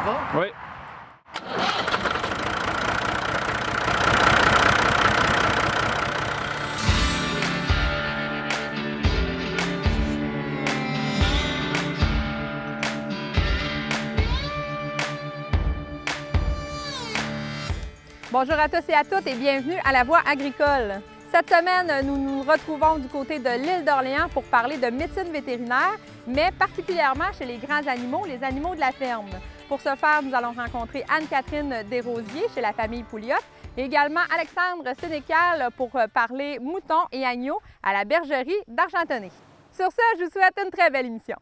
va? Oui. Bonjour à tous et à toutes et bienvenue à La Voix agricole. Cette semaine, nous nous retrouvons du côté de l'île d'Orléans pour parler de médecine vétérinaire, mais particulièrement chez les grands animaux, les animaux de la ferme. Pour ce faire, nous allons rencontrer Anne-Catherine Desrosiers chez la famille Pouliot et également Alexandre Sénécal pour parler moutons et agneaux à la bergerie d'Argentonnet. Sur ce, je vous souhaite une très belle émission.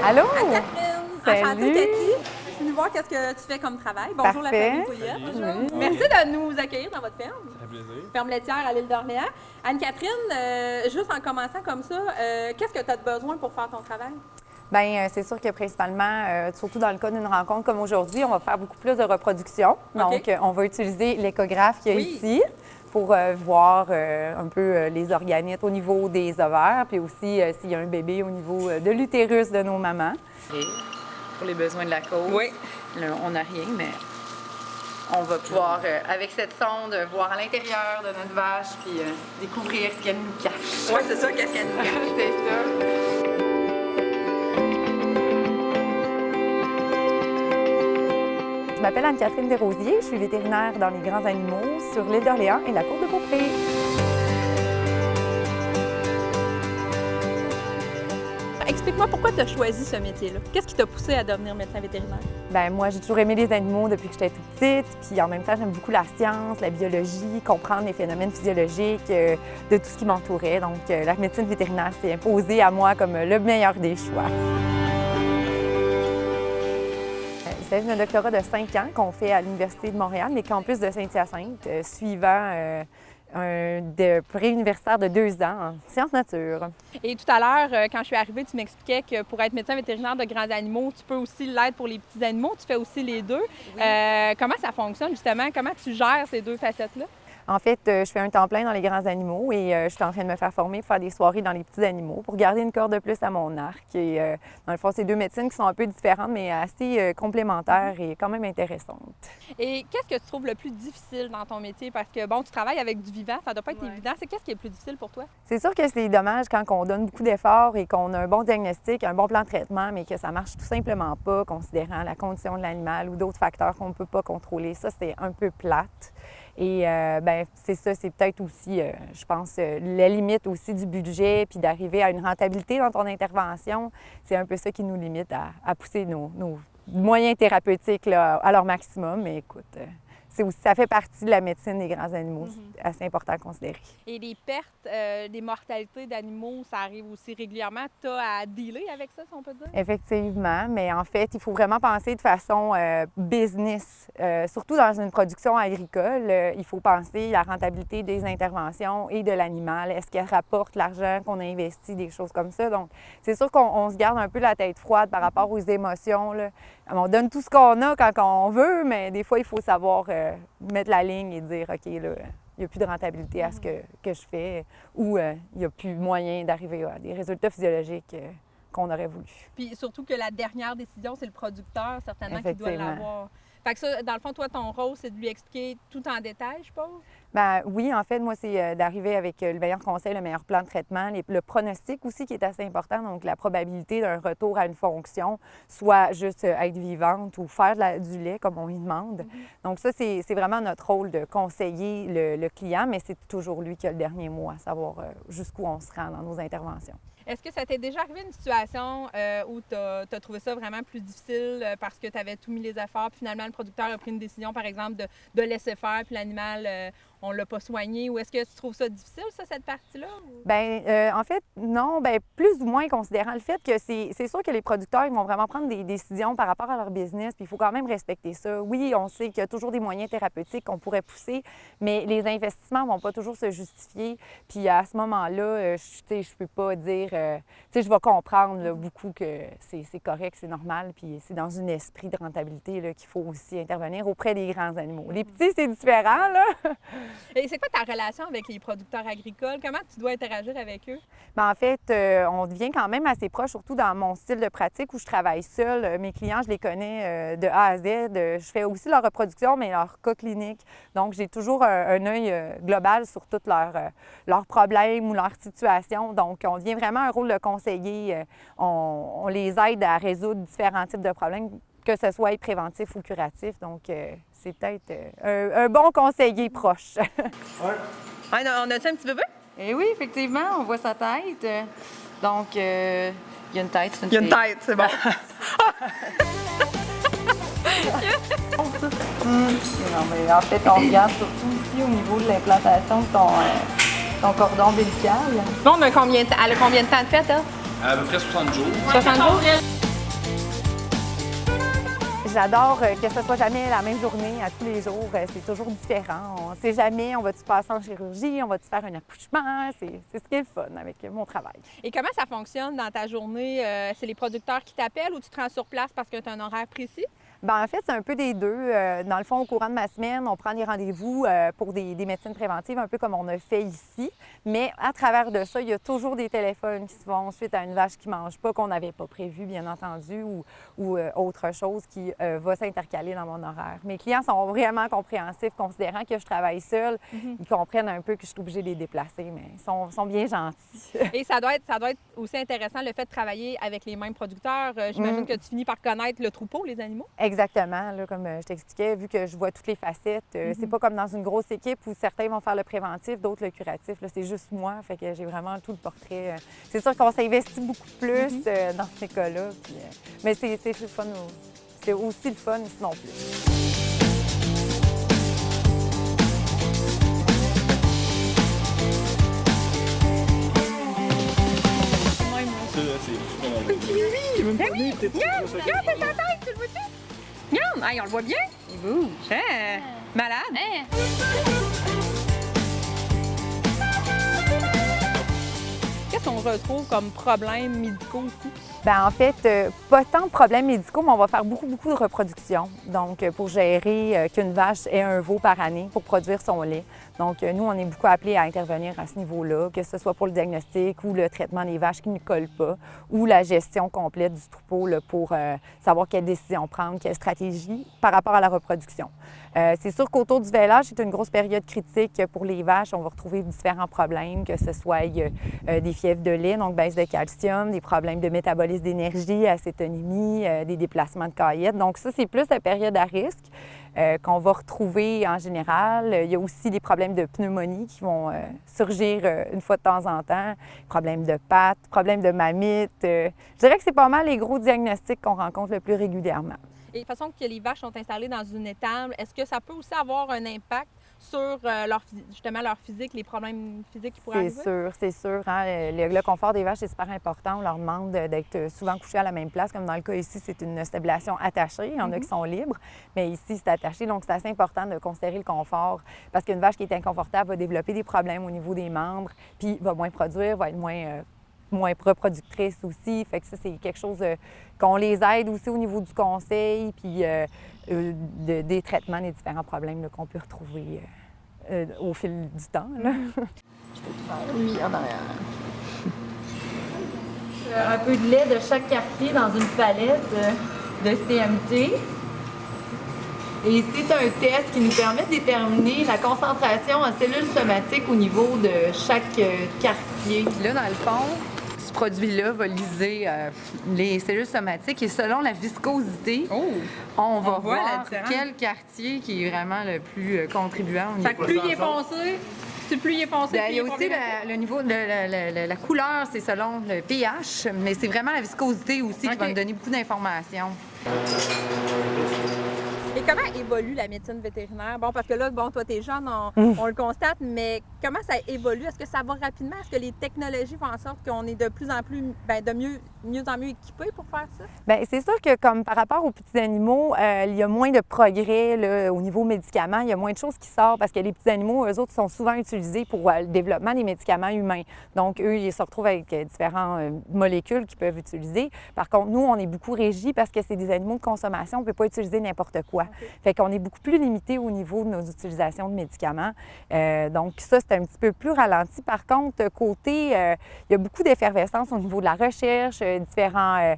Allô? Anne-Catherine, enchantée Cathy. Je suis venue voir qu'est-ce que tu fais comme travail. Bonjour la Parfait. famille Pouliot. Bonjour. Oui. Merci de nous accueillir dans votre ferme. Ça fait plaisir. Ferme laitière à l'île d'Orléans. Anne-Catherine, juste en commençant comme ça, qu'est-ce que tu as besoin pour faire ton travail? Bien, c'est sûr que principalement, surtout dans le cas d'une rencontre comme aujourd'hui, on va faire beaucoup plus de reproduction. Donc, on va utiliser l'échographe qu'il y a ici pour voir un peu les organites au niveau des ovaires, puis aussi s'il y a un bébé au niveau de l'utérus de nos mamans. Et pour les besoins de la cause, là, on n'a rien, mais on va pouvoir, avec cette sonde, voir à l'intérieur de notre vache, puis découvrir ce qu'elle nous cache. Oui, c'est ça, qu'est-ce qu'elle nous cache? C'est ça. Je m'appelle Anne-Catherine Desrosiers, je suis vétérinaire dans les grands animaux sur l'île d'Orléans et la Côte de Beaupré. Explique-moi pourquoi tu as choisi ce métier-là. Qu'est-ce qui t'a poussé à devenir médecin vétérinaire? Bien, moi, j'ai toujours aimé les animaux depuis que j'étais toute petite, puis en même temps, j'aime beaucoup la science, la biologie, comprendre les phénomènes physiologiques de tout ce qui m'entourait. Donc, la médecine vétérinaire s'est imposée à moi comme le meilleur des choix. Il s'agit d'un doctorat de 5 ans qu'on fait à l'Université de Montréal, mais campus de Saint-Hyacinthe, suivant un pré-universitaire de 2 ans en sciences nature. Et tout à l'heure, quand je suis arrivée, tu m'expliquais que pour être médecin vétérinaire de grands animaux, tu peux aussi l'être pour les petits animaux. Tu fais aussi les deux. Comment ça fonctionne, justement? Comment tu gères ces deux facettes-là? En fait, je fais un temps plein dans les grands animaux et je suis en train de me faire former pour faire des soirées dans les petits animaux pour garder une corde de plus à mon arc. Et dans le fond, c'est deux médecines qui sont un peu différentes, mais assez complémentaires et quand même intéressantes. Et qu'est-ce que tu trouves le plus difficile dans ton métier? Parce que, bon, tu travailles avec du vivant, ça doit pas être évident. Qu'est-ce qui est le plus difficile pour toi? C'est sûr que c'est dommage quand on donne beaucoup d'efforts et qu'on a un bon diagnostic, un bon plan de traitement, mais que ça marche tout simplement pas, considérant la condition de l'animal ou d'autres facteurs qu'on ne peut pas contrôler. Ça, c'est un peu plate. Et bien, c'est ça, c'est peut-être aussi, je pense, la limite aussi du budget, puis d'arriver à une rentabilité dans ton intervention. C'est un peu ça qui nous limite à pousser nos moyens thérapeutiques là, à leur maximum. Mais écoute, ça fait partie de la médecine des grands animaux. C'est assez important à considérer. Et les pertes, des mortalités d'animaux, ça arrive aussi régulièrement. Tu as à dealer avec ça, si on peut dire? Effectivement, mais en fait, il faut vraiment penser de façon business. Surtout dans une production agricole, il faut penser à la rentabilité des interventions et de l'animal. Est-ce qu'elle rapporte l'argent qu'on a investi, des choses comme ça? Donc, c'est sûr qu'on se garde un peu la tête froide par rapport aux émotions, là. On donne tout ce qu'on a quand on veut, mais des fois, il faut savoir mettre la ligne et dire, OK, là, il n'y a plus de rentabilité à ce que je fais ou il n'y a plus moyen d'arriver à des résultats physiologiques qu'on aurait voulu. Puis surtout que la dernière décision, c'est le producteur, certainement, qui doit l'avoir. Fait que ça, dans le fond, toi, ton rôle, c'est de lui expliquer tout en détail, je suppose? Bien, oui, en fait, moi, c'est d'arriver avec le meilleur conseil, le meilleur plan de traitement, le pronostic aussi qui est assez important, donc la probabilité d'un retour à une fonction, soit juste être vivante ou faire du lait comme on lui demande. Donc ça, c'est vraiment notre rôle de conseiller le client, mais c'est toujours lui qui a le dernier mot à savoir jusqu'où on se rend dans nos interventions. Est-ce que ça t'est déjà arrivé une situation où tu as trouvé ça vraiment plus difficile parce que tu avais tout mis les efforts, puis finalement le producteur a pris une décision, par exemple, de laisser faire, puis l'animal, on l'a pas soigné? Ou est-ce que tu trouves ça difficile, ça, cette partie-là? Bien, en fait, non, bien, plus ou moins considérant le fait que c'est sûr que les producteurs, ils vont vraiment prendre des décisions par rapport à leur business, puis il faut quand même respecter ça. Oui, on sait qu'il y a toujours des moyens thérapeutiques qu'on pourrait pousser, mais les investissements ne vont pas toujours se justifier. Puis à ce moment-là, je peux pas dire... je vais comprendre là, beaucoup que c'est correct, c'est normal, puis c'est dans un esprit de rentabilité là, qu'il faut aussi intervenir auprès des grands animaux. Les petits, c'est différent, là. Et c'est quoi ta relation avec les producteurs agricoles? Comment tu dois interagir avec eux? Bien, en fait, on devient quand même assez proche, surtout dans mon style de pratique où je travaille seule. Mes clients, je les connais de A à Z. Je fais aussi leur reproduction, mais leur cas clinique. Donc, j'ai toujours un œil global sur tous leurs problèmes ou leurs situations. Donc, on devient vraiment un rôle de conseiller. On les aide à résoudre différents types de problèmes, que ce soit préventif ou curatif. Donc, c'est peut-être un bon conseiller proche. Ouais. Ah, on a-tu un petit bébé? Eh oui, effectivement, on voit sa tête. Donc, il y a une tête, c'est une Il y a une fille. tête, c'est bon. Non, mais en fait, on regarde surtout ici au niveau de l'implantation de ton cordon ombilical. Bon, on a elle a combien de temps de fête, elle? À peu près 60 jours. 60 jours? J'adore que ce soit jamais la même journée à tous les jours. C'est toujours différent. On ne sait jamais, on va-tu passer en chirurgie, on va-tu faire un accouchement. C'est ce qui est le fun avec mon travail. Et comment ça fonctionne dans ta journée? C'est les producteurs qui t'appellent ou tu te rends sur place parce que tu as un horaire précis? Bien, en fait, c'est un peu des deux. Dans le fond, au courant de ma semaine, on prend des rendez-vous pour des médecines préventives, un peu comme on a fait ici. Mais à travers de ça, il y a toujours des téléphones qui se font suite à une vache qui ne mange pas, qu'on n'avait pas prévu, bien entendu, ou autre chose qui va s'intercaler dans mon horaire. Mes clients sont vraiment compréhensifs, considérant que je travaille seule. Ils comprennent un peu que je suis obligée de les déplacer, mais ils sont bien gentils. Et ça doit être aussi intéressant le fait de travailler avec les mêmes producteurs. J'imagine que tu finis par connaître le troupeau, les animaux? Exactement. Là, comme je t'expliquais, vu que je vois toutes les facettes, c'est pas comme dans une grosse équipe où certains vont faire le préventif, d'autres le curatif. Là, c'est juste moi, fait que j'ai vraiment tout le portrait. C'est sûr qu'on s'investit beaucoup plus dans ces cas-là. Mais c'est le fun. C'est aussi le fun, sinon plus. Regarde, c'est sa tête, tu le vois-tu? Regarde, hey, on le voit bien. Il bouge. Hein? Malade. Qu'est-ce qu'on retrouve comme problèmes médicaux ici? Bien, en fait, pas tant de problèmes médicaux, mais on va faire beaucoup de reproduction. Donc, pour gérer qu'une vache ait un veau par année pour produire son lait. Donc, nous, on est beaucoup appelés à intervenir à ce niveau-là, que ce soit pour le diagnostic ou le traitement des vaches qui ne collent pas, ou la gestion complète du troupeau là, pour savoir quelle décision prendre, quelle stratégie par rapport à la reproduction. C'est sûr qu'autour du vêlage, c'est une grosse période critique pour les vaches. On va retrouver différents problèmes, que ce soit des fièvres de lait, donc baisse de calcium, des problèmes de métabolisme d'énergie, acétonémie, des déplacements de caillettes. Donc ça, c'est plus la période à risque qu'on va retrouver en général. Il y a aussi des problèmes de pneumonie qui vont surgir une fois de temps en temps, problèmes de pattes, problèmes de mammites. Je dirais que c'est pas mal les gros diagnostics qu'on rencontre le plus régulièrement. Et de façon que les vaches sont installées dans une étable, est-ce que ça peut aussi avoir un impact sur leur physique, les problèmes physiques qui pourraient arriver? C'est sûr. Hein? Le confort des vaches est super important. On leur demande d'être souvent couchés à la même place. Comme dans le cas ici, c'est une stabulation attachée. Il y en a qui sont libres, mais ici, c'est attaché. Donc, c'est assez important de considérer le confort parce qu'une vache qui est inconfortable va développer des problèmes au niveau des membres, puis va moins produire, va être moins reproductrice aussi. Fait que ça, c'est quelque chose qu'on les aide aussi au niveau du conseil, puis des traitements des différents problèmes là, qu'on peut retrouver au fil du temps. Là. Je peux te faire, oui, en arrière. Un peu de lait de chaque quartier dans une palette de CMT. Et c'est un test qui nous permet de déterminer la concentration en cellules somatiques au niveau de chaque quartier. Là, dans le fond, ce produit-là va liser les cellules somatiques et selon la viscosité, on va voir quel quartier qui est vraiment le plus contribuant. Fait que plus il est foncé, plus il est foncé, il y a aussi le niveau de la couleur, c'est selon le pH, mais c'est vraiment la viscosité aussi qui va nous donner beaucoup d'informations. Et comment évolue la médecine vétérinaire? Bon, parce que là, bon, toi, t'es jeune, on le constate, mais comment ça évolue? Est-ce que ça va rapidement? Est-ce que les technologies font en sorte qu'on est de plus en plus, de mieux en mieux équipés pour faire ça? Bien, c'est sûr que comme par rapport aux petits animaux, il y a moins de progrès là, au niveau médicaments. Il y a moins de choses qui sortent parce que les petits animaux, eux autres, sont souvent utilisés pour le développement des médicaments humains. Donc, eux, ils se retrouvent avec différentes molécules qu'ils peuvent utiliser. Par contre, nous, on est beaucoup régis parce que c'est des animaux de consommation. On ne peut pas utiliser n'importe quoi. Okay. Fait qu'on est beaucoup plus limité au niveau de nos utilisations de médicaments. Donc, ça, c'est un petit peu plus ralenti. Par contre, côté, il y a beaucoup d'effervescence au niveau de la recherche, différents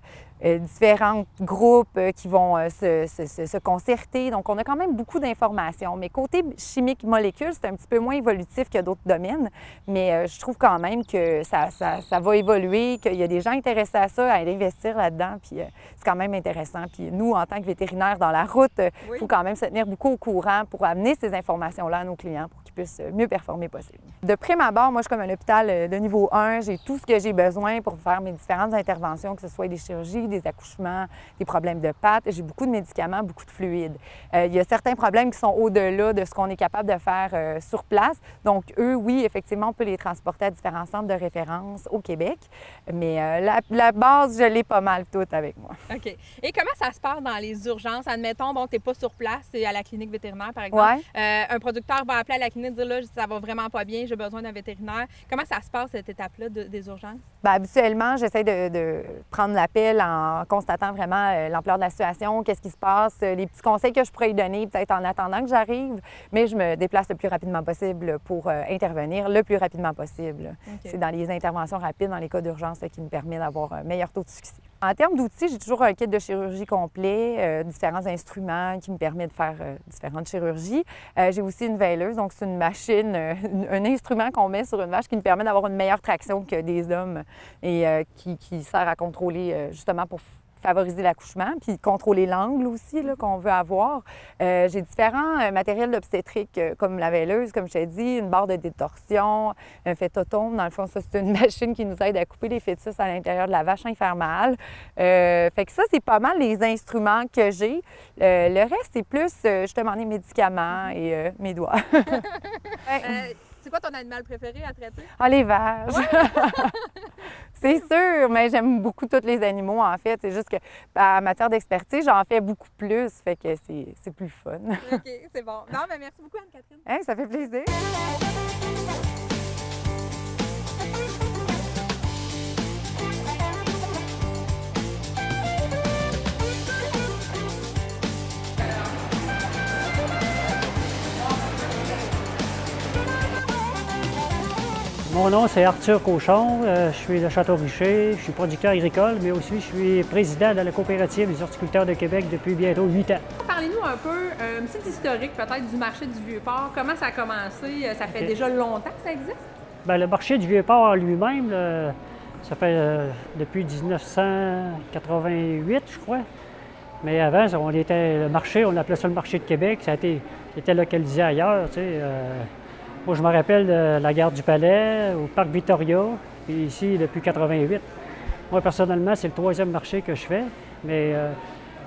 groupes qui vont se concerter. Donc, on a quand même beaucoup d'informations. Mais côté chimique molécule, c'est un petit peu moins évolutif que d'autres domaines. Mais je trouve quand même que ça va évoluer, qu'il y a des gens intéressés à ça, à investir là-dedans. Puis c'est quand même intéressant. Puis nous, en tant que vétérinaires dans la route, il faut quand même se tenir beaucoup au courant pour amener ces informations-là à nos clients pour qu'ils puissent mieux performer possible. De prime abord, moi, je suis comme un hôpital de niveau 1. J'ai tout ce que j'ai besoin pour faire mes différentes interventions, que ce soit des chirurgies, des accouchements, des problèmes de pattes. J'ai beaucoup de médicaments, beaucoup de fluides. Il y a certains problèmes qui sont au-delà de ce qu'on est capable de faire sur place. Donc, eux, oui, effectivement, on peut les transporter à différents centres de référence au Québec. Mais la base, je l'ai pas mal toute avec moi. OK. Et comment ça se passe dans les urgences? Admettons, bon, tu n'es pas sur place, c'est à la clinique vétérinaire, par exemple. Ouais. Un producteur va appeler à la clinique et dire, là, ça va vraiment pas bien, j'ai besoin d'un vétérinaire. Comment ça se passe, cette étape-là des urgences? Bien, habituellement, j'essaie de prendre l'appel en constatant vraiment l'ampleur de la situation, qu'est-ce qui se passe, les petits conseils que je pourrais lui donner, peut-être en attendant que j'arrive, mais je me déplace le plus rapidement possible pour intervenir le plus rapidement possible. Okay. C'est dans les interventions rapides, dans les cas d'urgence, qui me permet d'avoir un meilleur taux de succès. En termes d'outils, j'ai toujours un kit de chirurgie complet, différents instruments qui me permettent de faire différentes chirurgies. J'ai aussi une veileuse, donc c'est une machine, un instrument qu'on met sur une vache qui me permet d'avoir une meilleure traction que des hommes et qui sert à contrôler justement pour favoriser l'accouchement, puis contrôler l'angle aussi qu'on veut avoir. J'ai différents matériels d'obstétrique comme la veileuse, comme je t'ai dit, une barre de détorsion, un fétotome. Dans le fond, ça, c'est une machine qui nous aide à couper les fœtus à l'intérieur de la vache sans y faire mal. Fait que ça, c'est pas mal les instruments que j'ai. Le reste, c'est plus justement les médicaments et mes doigts. C'est quoi ton animal préféré à traiter? Ah, les vaches! Ouais. C'est sûr, mais j'aime beaucoup tous les animaux, en fait. C'est juste que, en matière d'expertise, j'en fais beaucoup plus, fait que c'est plus fun. OK, c'est bon. Non, mais merci beaucoup, Anne-Catherine. Hein, ça fait plaisir. Mon nom, c'est Arthur Cochon. Je suis de Château-Richer. Je suis producteur agricole, mais aussi je suis président de la coopérative des horticulteurs de Québec depuis bientôt 8 ans. Parlez-nous un peu, un petit historique peut-être du marché du Vieux-Port. Comment ça a commencé? Ça fait déjà longtemps que ça existe? Bien, le marché du Vieux-Port lui-même, ça fait depuis 1988, je crois. Mais avant, le marché, on appelait ça le marché de Québec. Ça était localisé ailleurs, tu sais. Moi, je me rappelle de la gare du Palais, au Parc Victoria, puis ici depuis 88. Moi, personnellement, c'est le 3e marché que je fais. Mais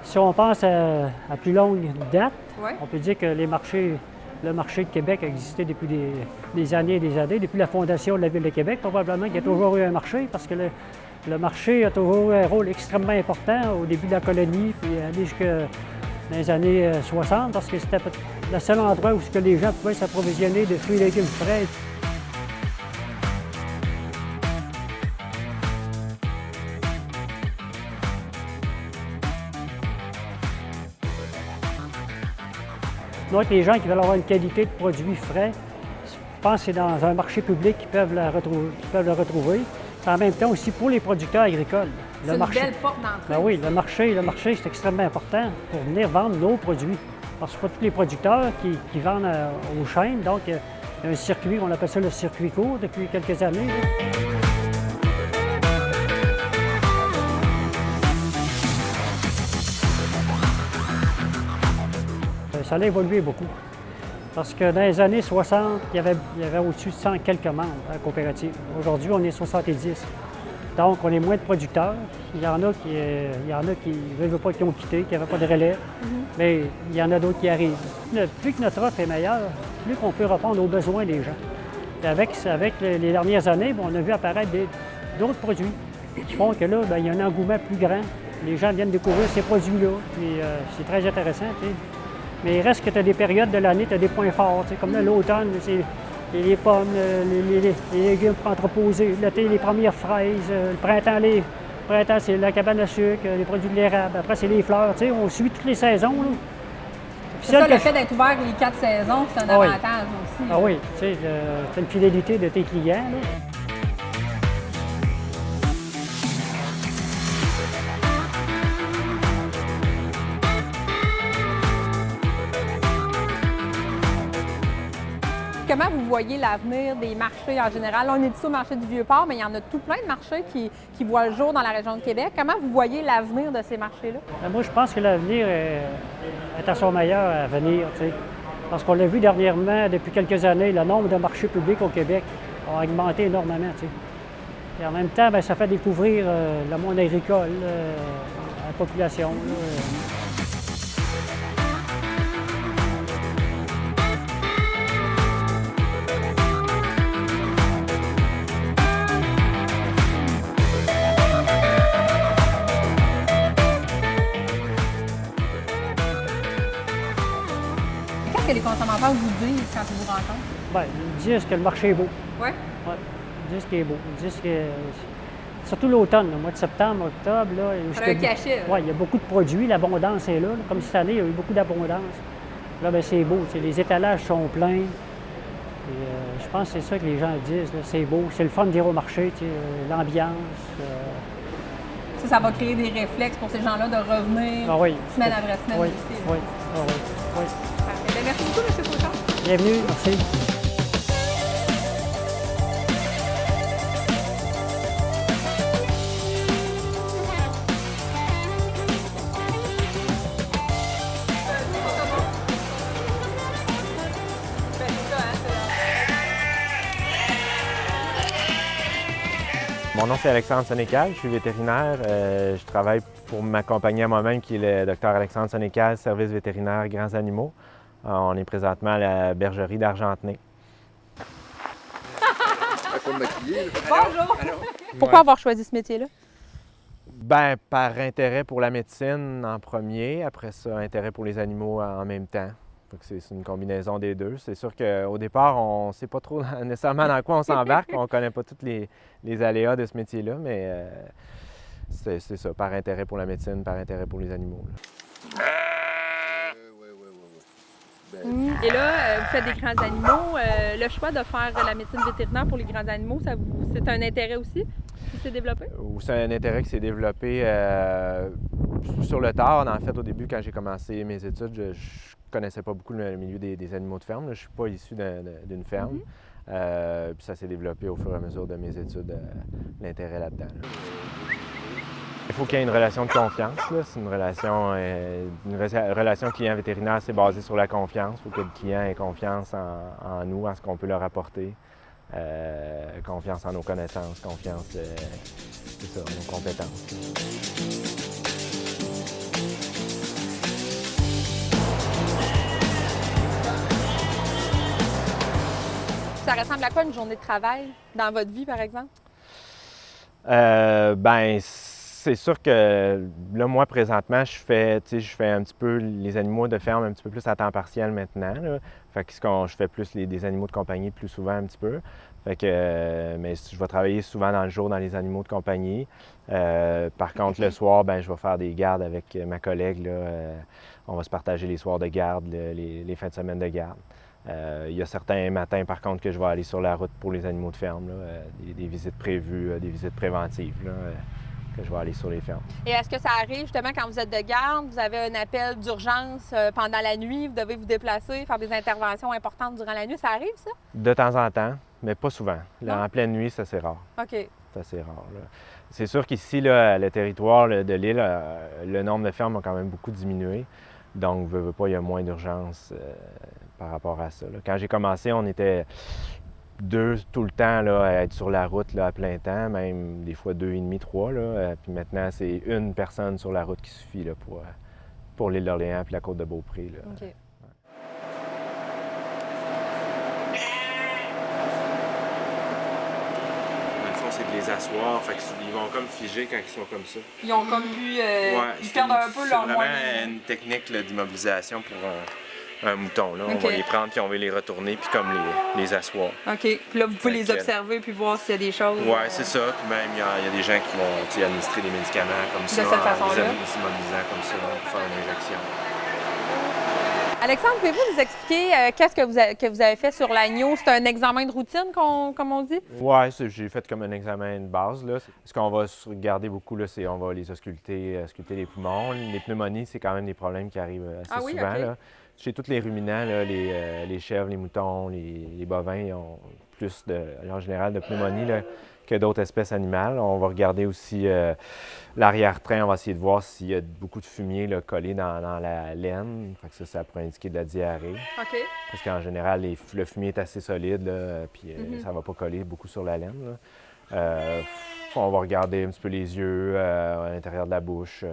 si on pense à plus longue date, on peut dire que le marché de Québec a existé depuis des années et des années. Depuis la fondation de la Ville de Québec, probablement qu'il y a toujours eu un marché, parce que le marché a toujours eu un rôle extrêmement important au début de la colonie, puis aller jusqu'à dans les années 60, parce que c'était le seul endroit où les gens pouvaient s'approvisionner de fruits et légumes frais. Donc, les gens qui veulent avoir une qualité de produits frais, je pense que c'est dans un marché public qu'ils peuvent le retrouver. En même temps aussi pour les producteurs agricoles. C'est une belle porte d'entrée. Ben oui, le marché, c'est extrêmement important pour venir vendre nos produits. Parce que ce n'est pas tous les producteurs qui vendent aux chaînes. Donc, il y a un circuit, on appelle ça le circuit court depuis quelques années. Ça a évolué beaucoup. Parce que dans les années 60, il y avait au-dessus de 100 quelques membres à la coopérative. Aujourd'hui, on est 70. Donc, on est moins de producteurs. Il y en a qui ne veulent pas, qui ont quitté, qui n'avaient pas de relais. Mais il y en a d'autres qui arrivent. Plus que notre offre est meilleure, plus qu'on peut répondre aux besoins des gens. Et avec les dernières années, on a vu apparaître d'autres produits qui font que là, bien, il y a un engouement plus grand. Les gens viennent découvrir ces produits-là. Puis c'est très intéressant. T'sais. Mais il reste que tu as des périodes de l'année, tu as des points forts. Comme là, l'automne, c'est les pommes, les légumes pour entreposer. L'été, les premières fraises. Le printemps, c'est la cabane à sucre, les produits de l'érable. Après, c'est les fleurs. On suit toutes les saisons. Là. C'est ça, le fait d'être ouvert les 4 saisons, c'est un avantage aussi. Ah oui, tu sais, c'est une fidélité de tes clients. Là. Comment vous voyez l'avenir des marchés en général? Là, on est ici au marché du Vieux-Port, mais il y en a tout plein de marchés qui voient le jour dans la région de Québec. Comment vous voyez l'avenir de ces marchés-là? Moi, je pense que l'avenir est à son meilleur à venir. T'sais. Parce qu'on l'a vu dernièrement, depuis quelques années, le nombre de marchés publics au Québec a augmenté énormément. T'sais. Et en même temps, bien, ça fait découvrir le monde agricole à la population. Là. Qu'est-ce que les consommateurs vous disent quand ils vous rencontrent? Bien, ils disent que le marché est beau. Oui? Ouais. Ils disent qu'il est beau. Ils disent que... Surtout l'automne, le mois de septembre, octobre. Là, ça a un cachet. Oui, il y a beaucoup de produits, l'abondance est là. Comme cette année, il y a eu beaucoup d'abondance. Là, bien, c'est beau. Les étalages sont pleins. Et, je pense que c'est ça que les gens disent. C'est beau. C'est le fun de dire au marché, l'ambiance. Ça va créer des réflexes pour ces gens-là de revenir semaine après semaine ici. Oui, oui. Parfait. Merci beaucoup, M. Fauchon. Bienvenue, merci. Mon nom, c'est Alexandre Sénécal, je suis vétérinaire. Je travaille pour ma compagnie à moi-même qui est le Dr Alexandre Sénécal, service vétérinaire grands animaux. On est présentement à la bergerie d'Argentenay. Bonjour! Pourquoi avoir choisi ce métier-là? Bien, par intérêt pour la médecine en premier, après ça, intérêt pour les animaux en même temps. C'est une combinaison des deux. C'est sûr qu'au départ, on ne sait pas trop nécessairement dans quoi on s'embarque. On ne connaît pas tous les aléas de ce métier-là, mais c'est ça, par intérêt pour la médecine, par intérêt pour les animaux. Et là, vous faites des grands animaux. Le choix de faire la médecine vétérinaire pour les grands animaux, c'est un intérêt aussi qui s'est développé? C'est un intérêt qui s'est développé sur le tard. En fait, au début, quand j'ai commencé mes études, je connaissais pas beaucoup le milieu des animaux de ferme. Là. Je ne suis pas issu d'une ferme. Puis ça s'est développé au fur et à mesure de mes études, l'intérêt là-dedans. Là. Il faut qu'il y ait une relation de confiance. C'est une relation client-vétérinaire, c'est basé sur la confiance. Il faut que le client ait confiance en nous, en ce qu'on peut leur apporter. Confiance en nos connaissances, confiance en nos compétences. Ça ressemble à quoi une journée de travail dans votre vie, par exemple? C'est sûr que là, moi, présentement, je fais un petit peu les animaux de ferme un petit peu plus à temps partiel maintenant. Là. Fait que je fais plus des animaux de compagnie plus souvent un petit peu. Fait que, mais je vais travailler souvent dans le jour dans les animaux de compagnie. Par contre, le soir, je vais faire des gardes avec ma collègue. Là, on va se partager les soirs de garde, les fins de semaine de garde. Il y a certains matins, par contre, que je vais aller sur la route pour les animaux de ferme, là, des visites prévues, des visites préventives, là, que je vais aller sur les fermes. Et est-ce que ça arrive, justement, quand vous êtes de garde, vous avez un appel d'urgence pendant la nuit, vous devez vous déplacer, faire des interventions importantes durant la nuit, ça arrive, ça? De temps en temps, mais pas souvent. Là, en pleine nuit, ça, c'est rare. OK. C'est assez rare, là. C'est sûr qu'ici, là, le territoire de l'île, le nombre de fermes a quand même beaucoup diminué. Donc, veux pas, il y a moins d'urgence par rapport à ça. Là. Quand j'ai commencé, on était 2 tout le temps, là, à être sur la route là, à plein temps, même des fois 2,5, 3. Là. Puis maintenant, c'est une personne sur la route qui suffit là, pour l'île d'Orléans et la côte de Beaupré. Là. OK. C'est de les asseoir, fait qu'ils vont comme figer quand ils sont comme ça. Ils ont comme pu... ils perdent un peu leur moyen. C'est vraiment une technique là, d'immobilisation pour un mouton. Là. Okay. On va les prendre puis on va les retourner puis comme les asseoir. OK. Puis là, vous pouvez les observer puis voir s'il y a des choses. Oui, c'est ça. Puis même, il y a des gens qui vont administrer des médicaments comme ça. De cette façon-là. Les immobilisant comme ça pour faire une injection. Alexandre, pouvez-vous nous expliquer qu'est-ce que vous avez fait sur l'agneau? C'est un examen de routine, comme on dit? Oui, j'ai fait comme un examen de base. Là. Ce qu'on va regarder beaucoup, c'est on va les ausculter les poumons. Les pneumonies, c'est quand même des problèmes qui arrivent assez souvent. Okay. Là. Chez tous les ruminants, là, les chèvres, les moutons, les bovins, ils ont plus, en général, de pneumonie là, que d'autres espèces animales. On va regarder aussi l'arrière-train. On va essayer de voir s'il y a beaucoup de fumier là, collé dans la laine. Fait que ça pourrait indiquer de la diarrhée. OK. Parce qu'en général, le fumier est assez solide, là, puis ça ne va pas coller beaucoup sur la laine. Là. On va regarder un petit peu les yeux, à l'intérieur de la bouche,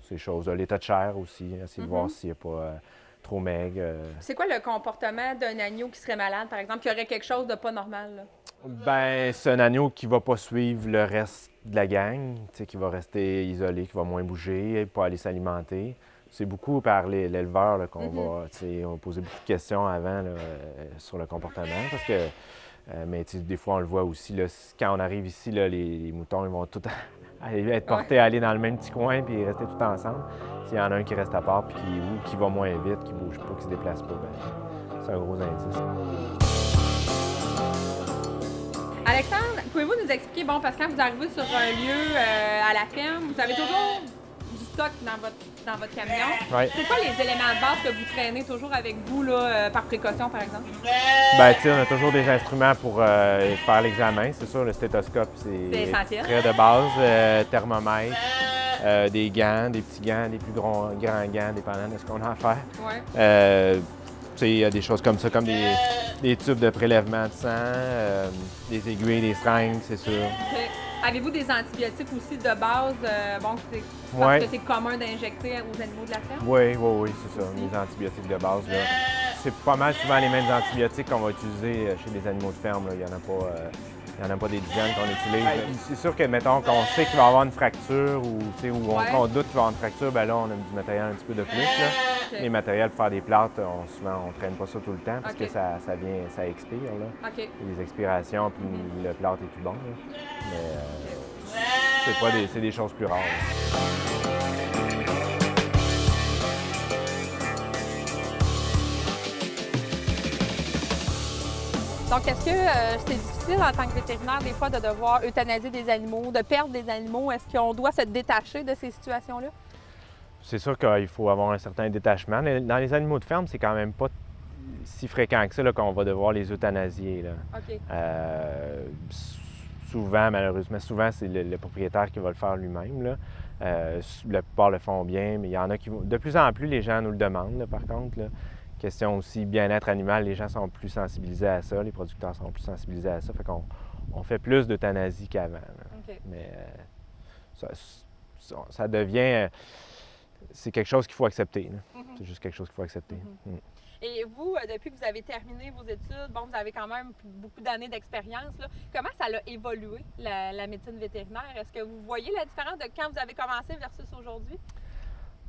ces choses-là. L'état de chair aussi, essayer de voir s'il n'y a pas trop maigre. C'est quoi le comportement d'un agneau qui serait malade, par exemple, qui aurait quelque chose de pas normal? Là? Ben, c'est un agneau qui va pas suivre le reste de la gang, qui va rester isolé, qui va moins bouger, pas aller s'alimenter. C'est beaucoup par l'éleveur qu'on va poser beaucoup de questions avant là, sur le comportement, parce que mais des fois on le voit aussi, là, quand on arrive ici, là, les moutons ils vont tous être portés à aller dans le même petit coin puis rester tout ensemble. S'il y en a un qui reste à part puis qui va moins vite, qui bouge pas, qui se déplace pas, ben, c'est un gros indice. Alexandre, pouvez-vous nous expliquer, parce que quand vous arrivez sur un lieu à la ferme, vous avez toujours du stock dans votre camion. Ouais. C'est quoi les éléments de base que vous traînez toujours avec vous, là, par précaution, par exemple? Bien, tu sais, on a toujours des instruments pour faire l'examen. C'est sûr, le stéthoscope, c'est essentiel. très de base. Thermomètre, des gants, des petits gants, des plus grands gants, dépendant de ce qu'on a à faire. Ouais. Tu sais, il y a des choses comme ça, comme des tubes de prélèvement de sang, des aiguilles, des seringues, c'est sûr. Okay. Avez-vous des antibiotiques aussi de base? Parce que c'est commun d'injecter aux animaux de la ferme? Oui, c'est ça. Les antibiotiques de base, là. C'est pas mal souvent les mêmes antibiotiques qu'on va utiliser chez les animaux de ferme. Là. Il n'y en a pas des dizaines qu'on utilise. C'est sûr que, mettons, qu'on sait qu'il va y avoir une fracture ou on doute qu'il va y avoir une fracture, bien là, on a du matériel un petit peu de plus. Là. Okay. Les matériels pour faire des plâtres, souvent, on ne traîne pas ça tout le temps parce que ça expire. Là. Okay. Il y a des expirations, puis le plâtre est plus bon. Là. Mais c'est des choses plus rares. Là. Donc, est-ce que c'est difficile en tant que vétérinaire, des fois, de devoir euthanasier des animaux, de perdre des animaux? Est-ce qu'on doit se détacher de ces situations-là? C'est sûr qu'il faut avoir un certain détachement. Dans les animaux de ferme, c'est quand même pas si fréquent que ça là, qu'on va devoir les euthanasier. Là. OK. Souvent, malheureusement, c'est le propriétaire qui va le faire lui-même. Là. La plupart le font bien, mais il y en a qui vont... De plus en plus, les gens nous le demandent, là, par contre. Là. Question aussi bien-être animal, les gens sont plus sensibilisés à ça, les producteurs sont plus sensibilisés à ça. Fait qu'on fait plus d'euthanasie qu'avant. Okay. Mais ça devient... c'est quelque chose qu'il faut accepter. C'est juste quelque chose qu'il faut accepter. Et vous, depuis que vous avez terminé vos études, vous avez quand même beaucoup d'années d'expérience. Là. Comment ça a évolué, la médecine vétérinaire? Est-ce que vous voyez la différence de quand vous avez commencé versus aujourd'hui?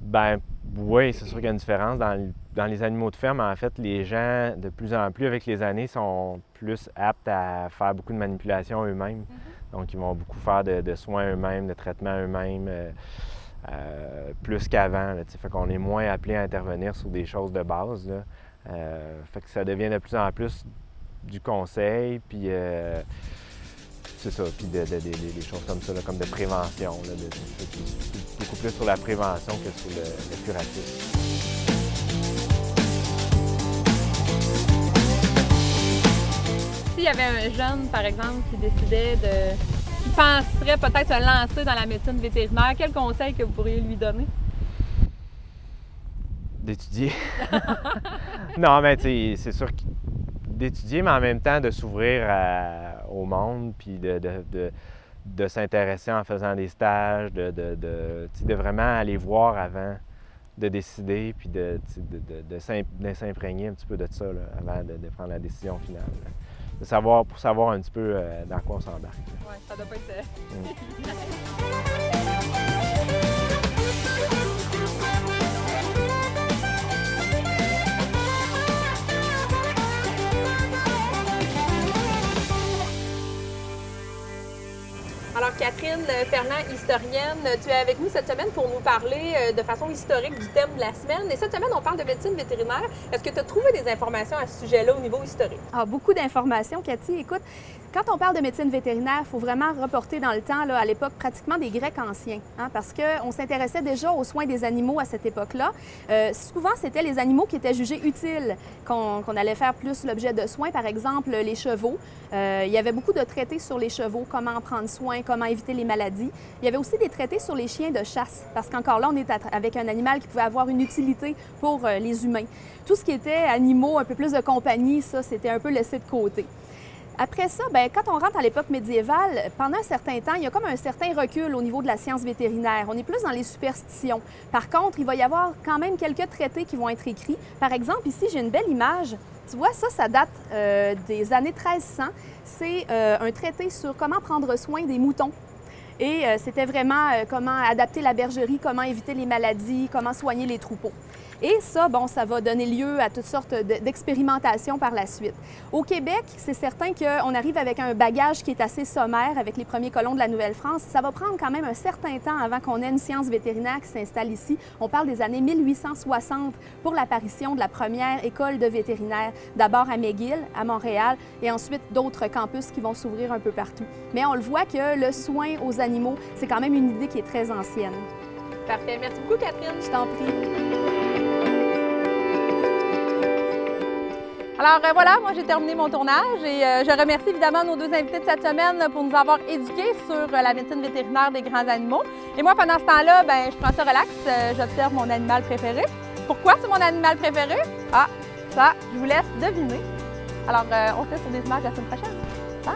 Ben oui, c'est sûr qu'il y a une différence. Dans les animaux de ferme, en fait, les gens, de plus en plus, avec les années, sont plus aptes à faire beaucoup de manipulations eux-mêmes. Donc, ils vont beaucoup faire de soins eux-mêmes, de traitements eux-mêmes, plus qu'avant. Fait qu'on est moins appelé à intervenir sur des choses de base. Là. Fait que ça devient de plus en plus du conseil, puis c'est ça, puis des choses comme ça, là, comme de prévention. Là, beaucoup plus sur la prévention que sur le curatif. S'il y avait un jeune, par exemple, qui décidait qui penserait peut-être se lancer dans la médecine vétérinaire, quel conseil que vous pourriez lui donner? D'étudier. Non, mais c'est sûr que d'étudier, mais en même temps de s'ouvrir au monde, puis de s'intéresser en faisant des stages, de vraiment aller voir avant de décider, puis de s'imprégner un petit peu de ça là, avant de prendre la décision finale. Pour savoir un petit peu dans quoi on s'embarque. Oui, ça doit pas être... Alors, Catherine Fernand, historienne, tu es avec nous cette semaine pour nous parler de façon historique du thème de la semaine. Et cette semaine, on parle de médecine vétérinaire. Est-ce que tu as trouvé des informations à ce sujet-là au niveau historique? Ah, beaucoup d'informations, Cathy. Écoute, quand on parle de médecine vétérinaire, il faut vraiment reporter dans le temps, là, à l'époque pratiquement des Grecs anciens, hein, parce qu'on s'intéressait déjà aux soins des animaux à cette époque-là. Souvent, c'était les animaux qui étaient jugés utiles qu'on allait faire plus l'objet de soins. Par exemple, les chevaux. Il y avait beaucoup de traités sur les chevaux, comment en prendre soin, comment éviter les maladies. Il y avait aussi des traités sur les chiens de chasse, parce qu'encore là, on est avec un animal qui pouvait avoir une utilité pour les humains. Tout ce qui était animaux, un peu plus de compagnie, ça, c'était un peu laissé de côté. Après ça, bien, quand on rentre à l'époque médiévale, pendant un certain temps, il y a comme un certain recul au niveau de la science vétérinaire. On est plus dans les superstitions. Par contre, il va y avoir quand même quelques traités qui vont être écrits. Par exemple, ici, j'ai une belle image. Tu vois, ça date des années 1300. C'est un traité sur comment prendre soin des moutons. Et c'était vraiment comment adapter la bergerie, comment éviter les maladies, comment soigner les troupeaux. Et ça, bon, ça va donner lieu à toutes sortes d'expérimentations par la suite. Au Québec, c'est certain qu'on arrive avec un bagage qui est assez sommaire avec les premiers colons de la Nouvelle-France. Ça va prendre quand même un certain temps avant qu'on ait une science vétérinaire qui s'installe ici. On parle des années 1860 pour l'apparition de la première école de vétérinaire, d'abord à McGill, à Montréal, et ensuite d'autres campus qui vont s'ouvrir un peu partout. Mais on le voit que le soin aux animaux, c'est quand même une idée qui est très ancienne. Parfait. Merci beaucoup, Catherine. Je t'en prie. Alors voilà, moi j'ai terminé mon tournage et je remercie évidemment nos deux invités de cette semaine pour nous avoir éduqués sur la médecine vétérinaire des grands animaux. Et moi, pendant ce temps-là, ben, je prends ça relax, j'observe mon animal préféré. Pourquoi c'est mon animal préféré? Ah, ça, je vous laisse deviner. Alors, on se fait sur des images la semaine prochaine. Ah.